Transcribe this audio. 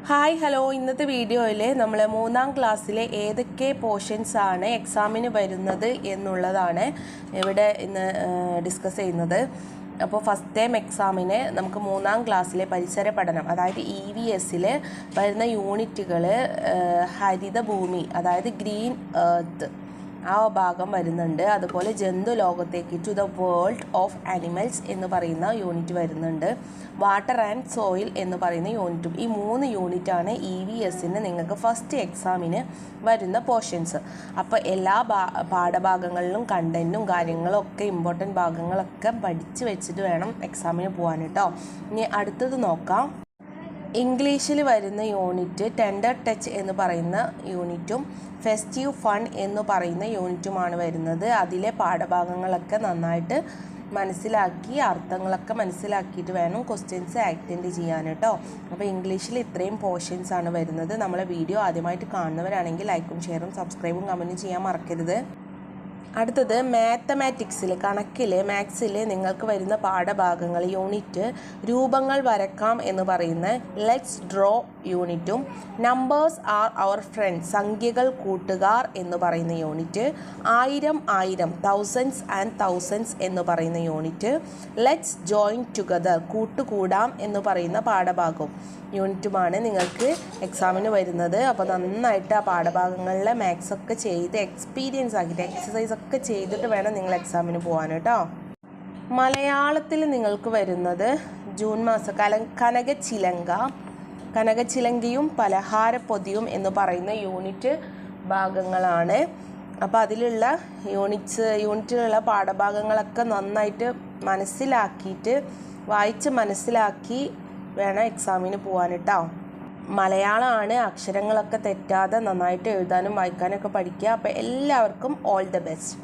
Hi hello, ഇന്നത്തെ വീഡിയോയിൽ നമ്മൾ 3ാം ക്ലാസ്സിലെ ഏതൊക്കെ പോർഷൻസ് ആണ് എക്സാമിന് വരുന്നത് എന്നുള്ളതാണ് ഇവിടെ ഇന്ന് ഡിസ്കസ് ചെയ്യുന്നത്. അപ്പോൾ ഫസ്റ്റ് ടൈം എക്സാമിന് നമുക്ക് 3ാം ക്ലാസ്സിലെ പരിസര പഠനം, അതായത് EVSൽ വരുന്ന യൂണിറ്റുകൾ ഹരിതഭൂമി, അതായത് ഗ്രീൻ എർത്ത് ആ ഭാഗം വരുന്നുണ്ട്. അതുപോലെ ജന്തു ലോകത്തേക്ക് to the world of animals എന്ന് പറയുന്ന യൂണിറ്റ് വരുന്നുണ്ട്. വാട്ടർ ആൻഡ് സോയിൽ എന്ന് പറയുന്ന യൂണിറ്റും. ഈ 3 യൂണിറ്റാണ് EVSന് നിങ്ങൾക്ക് ഫസ്റ്റ് എക്സാമിന് വരുന്ന പോർഷൻസ്. അപ്പോൾ എല്ലാ പാഠഭാഗങ്ങളിലും കണ്ടൻറ്റും കാര്യങ്ങളും ഒക്കെ ഇമ്പോർട്ടൻറ്റ് ഭാഗങ്ങളൊക്കെ പഠിച്ച് വെച്ചിട്ട് വേണം എക്സാമിന് പോകാൻ കേട്ടോ. ഇനി അടുത്തത് നോക്കാം. ഇംഗ്ലീഷിൽ വരുന്ന യൂണിറ്റ് ടെൻഡർ ടച്ച് എന്ന് പറയുന്ന യൂണിറ്റും ഫെസ്റ്റീവ് ഫൺ എന്ന് പറയുന്ന യൂണിറ്റുമാണ് വരുന്നത്. അതിലെ പാഠഭാഗങ്ങളൊക്കെ നന്നായിട്ട് മനസ്സിലാക്കി അർത്ഥങ്ങളൊക്കെ മനസ്സിലാക്കിയിട്ട് വേണം ക്വസ്റ്റ്യൻസ് അറ്റൻഡ് ചെയ്യാൻ കേട്ടോ. അപ്പോൾ ഇംഗ്ലീഷിൽ ഇത്രയും പോർഷൻസ് ആണ് വരുന്നത്. നമ്മളെ വീഡിയോ ആദ്യമായിട്ട് കാണുന്നവരാണെങ്കിൽ ലൈക്കും ഷെയറും സബ്സ്ക്രൈബും കമൻറ്റും ചെയ്യാൻ മറക്കരുത്. അടുത്തത് മാത്തമാറ്റിക്സിൽ, കണക്കിൽ, മാത്സിൽ നിങ്ങൾക്ക് വരുന്ന പാഠഭാഗങ്ങൾ യൂണിറ്റ് രൂപങ്ങൾ വരക്കാം എന്ന് പറയുന്ന ലെറ്റ്സ് ഡ്രോ യൂണിറ്റും നമ്പേഴ്സ് ആർ അവർ ഫ്രണ്ട്സ്, സംഖ്യകൾ കൂട്ടുകാർ എന്ന് പറയുന്ന യൂണിറ്റ്, 1000 തൗസൻഡ്സ് ആൻഡ് തൗസൻഡ്സ് എന്ന് പറയുന്ന യൂണിറ്റ്, ലെറ്റ്സ് ജോയിൻ ടുഗദർ കൂട്ടുകൂടാം എന്ന് പറയുന്ന പാഠഭാഗവും യൂണിറ്റുമാണ് നിങ്ങൾക്ക് എക്സാമിന് വരുന്നത്. അപ്പോൾ നന്നായിട്ട് ആ പാഠഭാഗങ്ങളിലെ മാത്സ് ഒക്കെ ചെയ്ത് എക്സ്പീരിയൻസ് ആക്കിയിട്ട് എക്സസൈസ് ഒക്കെ ചെയ്തിട്ട് വേണം നിങ്ങൾ എക്സാമിന് പോകാൻ കേട്ടോ. മലയാളത്തിൽ നിങ്ങൾക്ക് വരുന്നത് ജൂൺ മാസം കനകച്ചിലങ്കയും പലഹാരപ്പൊതിയും എന്ന് പറയുന്ന യൂണിറ്റ് ഭാഗങ്ങളാണ്. അപ്പോൾ അതിലുള്ള യൂണിറ്റിലുള്ള പാഠഭാഗങ്ങളൊക്കെ നന്നായിട്ട് മനസ്സിലാക്കിയിട്ട് വായിച്ച് മനസ്സിലാക്കി വേണം എക്സാമിന് പോകാൻ കേട്ടോ. മലയാളമാണ്, അക്ഷരങ്ങളൊക്കെ തെറ്റാതെ നന്നായിട്ട് എഴുതാനും വായിക്കാനൊക്കെ പഠിക്കുക. അപ്പോൾ എല്ലാവർക്കും ഓൾ ദ ബെസ്റ്റ്.